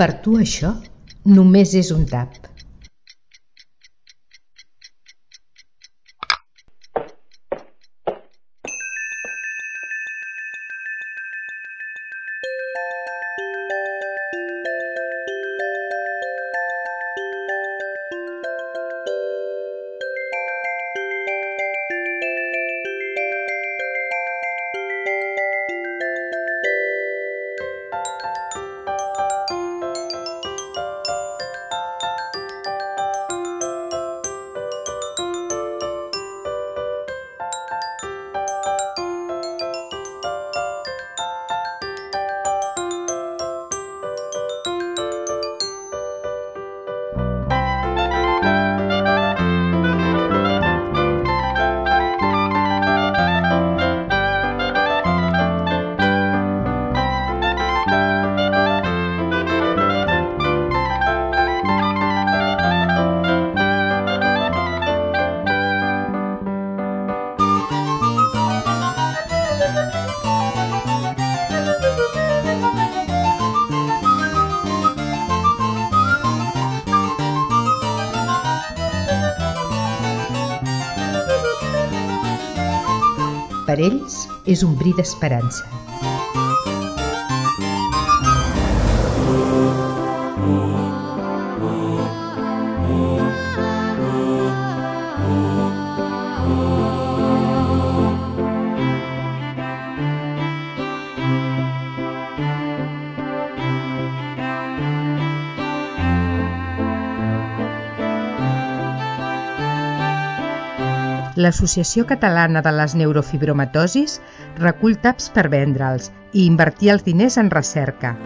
Per tu això només és un tap. Per ells és un bri d'esperança. L'Associació Catalana de les Neurofibromatosis recull taps per vendre'ls i invertir els diners en recerca.